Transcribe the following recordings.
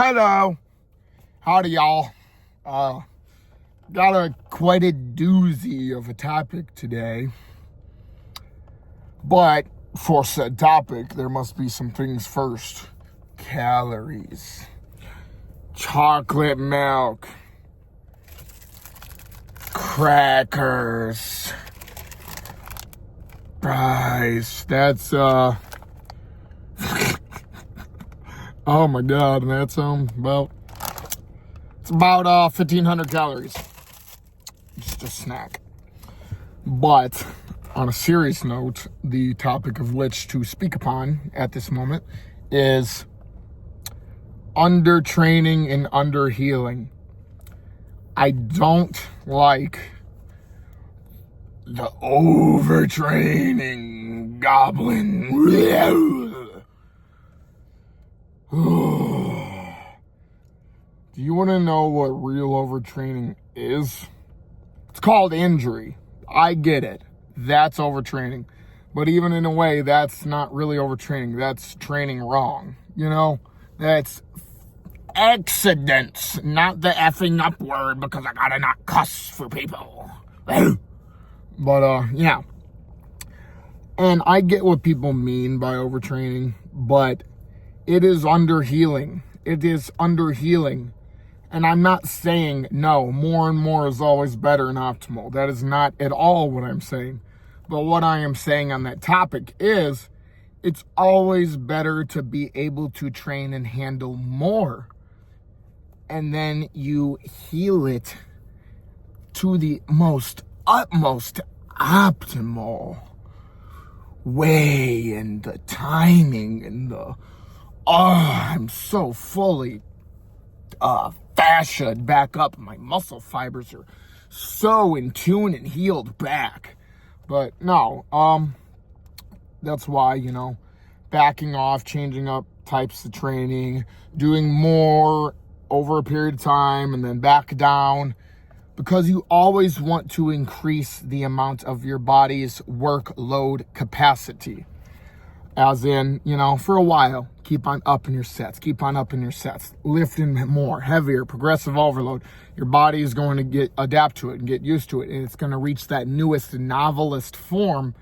Hello. Howdy, y'all. Got quite a doozy of a topic today. But for said topic, there must be some things first. Calories. Chocolate milk. Crackers. Fries. That's, oh my God, and that's about 1,500 calories. Just a snack. But on a serious note, the topic of which to speak upon at this moment is undertraining and underhealing. I don't like the overtraining goblin. Do you want to know what real overtraining is? It's called injury. I get it. That's overtraining. But even in a way, that's not really overtraining. That's training wrong. You know? That's accidents, not the effing up word, because I gotta not cuss for people. But, yeah. And I get what people mean by overtraining, but it is underhealing. It is underhealing. And I'm not saying, no, more and more is always better and optimal. That is not at all what I'm saying. But what I am saying on that topic is, it's always better to be able to train and handle more. And then you heal it to the utmost optimal way, and the timing and I'm so fully fasciaed back up. My muscle fibers are so in tune and healed back. But no, that's why, backing off, changing up types of training, doing more over a period of time, and then back down, because you always want to increase the amount of your body's workload capacity. As in, for a while, keep on upping your sets, lifting more, heavier, progressive overload. Your body is going to adapt to it and get used to it, and it's going to reach that newest and novelest form,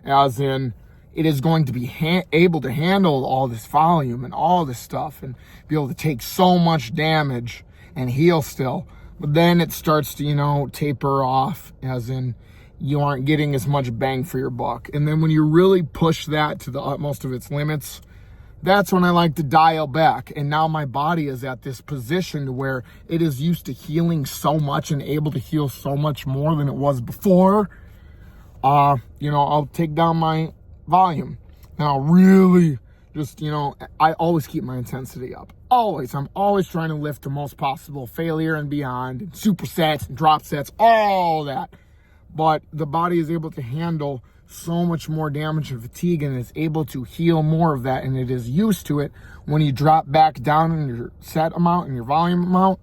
as in, it is going to be able to handle all this volume and all this stuff and be able to take so much damage and heal still. But then it starts to, taper off, as in, you aren't getting as much bang for your buck. And then when you really push that to the utmost of its limits, that's when I like to dial back. And now my body is at this position where it is used to healing so much and able to heal so much more than it was before. I'll take down my volume. Now, really, just, I always keep my intensity up. Always. I'm always trying to lift the most possible, failure and beyond, and supersets and drop sets, all that. But the body is able to handle so much more damage and fatigue, and is able to heal more of that, and it is used to it. When you drop back down in your set amount and your volume amount,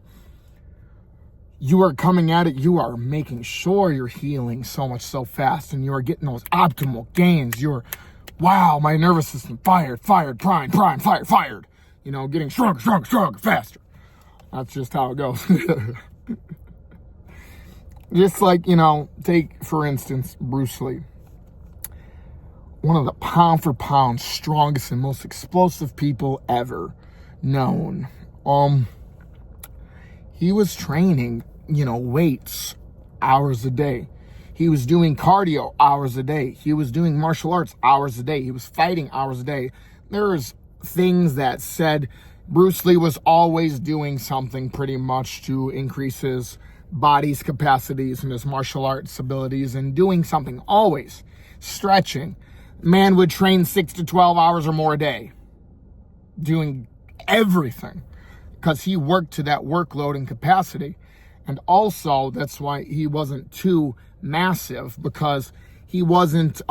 you are coming at it, you are making sure you're healing so much so fast, and you are getting those optimal gains. You're, wow, my nervous system fired, prime, fired. Getting stronger, faster. That's just how it goes. Just like, take, for instance, Bruce Lee. One of the pound for pound strongest and most explosive people ever known. He was training, weights hours a day. He was doing cardio hours a day. He was doing martial arts hours a day. He was fighting hours a day. There's things that said Bruce Lee was always doing something pretty much to increase his body's capacities and his martial arts abilities, and doing something always. Stretching. Man would train 6 to 12 hours or more a day. Doing everything. Because he worked to that workload and capacity. And also, that's why he wasn't too massive, because he wasn't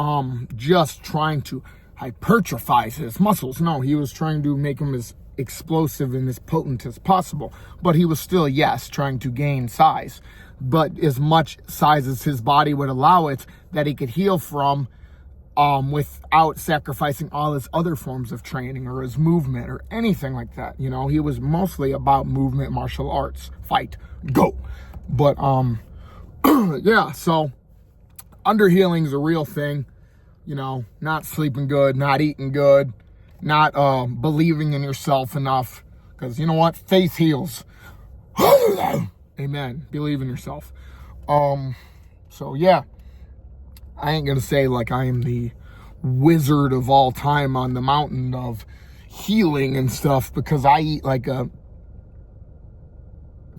just trying to hypertrophy his muscles. No, he was trying to make them as explosive and as potent as possible. But he was still, yes, trying to gain size. But as much size as his body would allow it, that he could heal from without sacrificing all his other forms of training or his movement or anything like that. You know, he was mostly about movement, martial arts, fight, go. But yeah, so underhealing is a real thing. You know, not sleeping good, not eating good, not believing in yourself enough. Because you know what? Faith heals. Amen. Believe in yourself. So yeah, I ain't gonna say like I am the wizard of all time on the mountain of healing and stuff, because I eat like a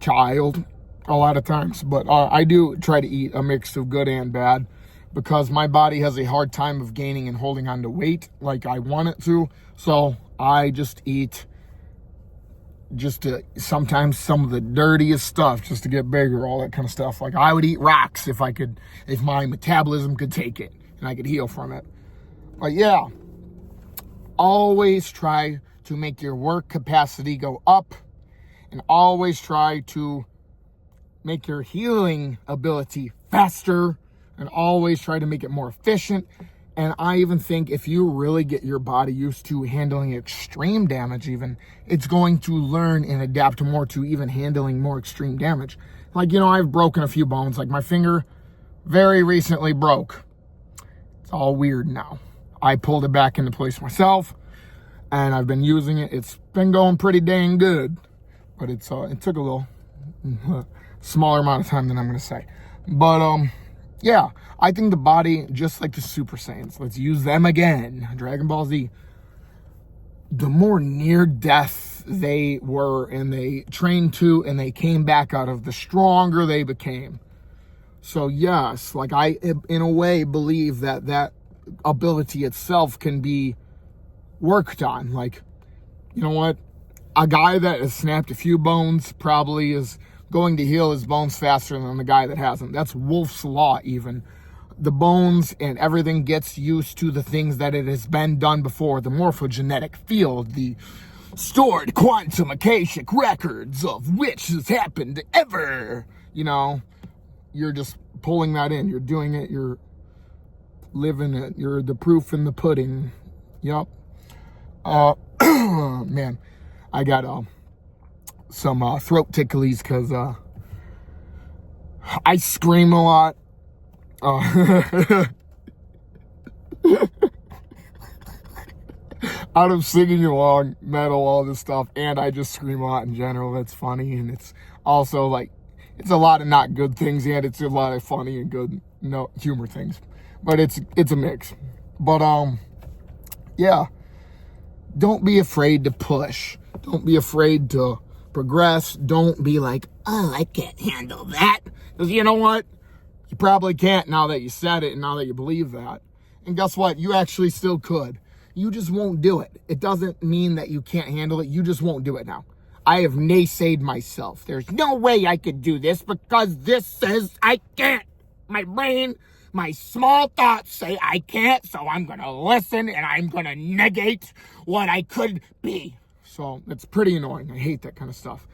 child a lot of times. But I do try to eat a mix of good and bad, because my body has a hard time of gaining and holding on to weight like I want it to. So I just eat sometimes some of the dirtiest stuff just to get bigger, all that kind of stuff. Like I would eat rocks if my metabolism could take it and I could heal from it. But yeah, always try to make your work capacity go up, and always try to make your healing ability faster, and always try to make it more efficient. And I even think if you really get your body used to handling extreme damage even, it's going to learn and adapt more to even handling more extreme damage. Like, you know, I've broken a few bones. Like my finger very recently broke. It's all weird now. I pulled it back into place myself, and I've been using it. It's been going pretty dang good. But it took a little smaller amount of time than I'm going to say. But, yeah, I think the body, just like the Super Saiyans, let's use them again, Dragon Ball Z, the more near death they were and they trained to and they came back out of, the stronger they became. So yes, like I, in a way, believe that ability itself can be worked on. Like, you know what? A guy that has snapped a few bones probably is going to heal his bones faster than the guy that hasn't. That's Wolf's Law even. The bones and everything gets used to the things that it has been done before. The morphogenetic field, the stored quantum akashic records of which has happened ever. You know, you're just pulling that in. You're doing it. You're living it. You're the proof in the pudding. Yep. Man, I got some throat ticklies because I scream a lot. Out of singing along, metal, all this stuff, and I just scream a lot in general. That's funny, and it's also like, it's a lot of not good things, and it's a lot of funny and good humor things. But it's a mix. But yeah, don't be afraid to push. Don't be afraid to progress. Don't be like, oh, I can't handle that. Because you know what? You probably can't now that you said it and now that you believe that. And guess what? You actually still could. You just won't do it. It doesn't mean that you can't handle it. You just won't do it now. I have naysayed myself. There's no way I could do this because this says I can't. My brain, my small thoughts say I can't, so I'm going to listen and I'm going to negate what I could be. So it's pretty annoying. I hate that kind of stuff.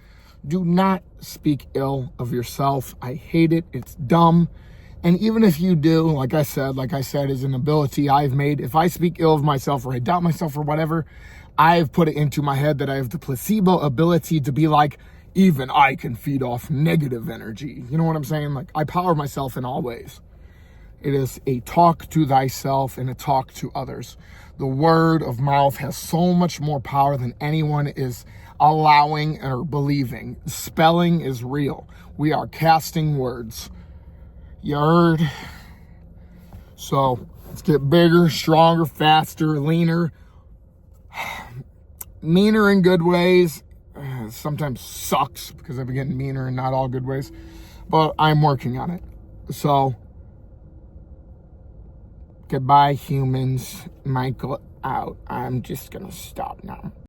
Do not speak ill of yourself. I hate it. It's dumb. And even if you do, like I said, is an ability I've made. If I speak ill of myself or I doubt myself or whatever, I've put it into my head that I have the placebo ability to be like, even I can feed off negative energy. You know what I'm saying? Like, I power myself in all ways. It is a talk to thyself and a talk to others. The word of mouth has so much more power than anyone is allowing or believing. Spelling is real. We are casting words. You heard? So let's get bigger, stronger, faster, leaner. Meaner in good ways. Sometimes sucks because I've been getting meaner in not all good ways. But I'm working on it. So, goodbye, humans. Michael out. I'm just going to stop now.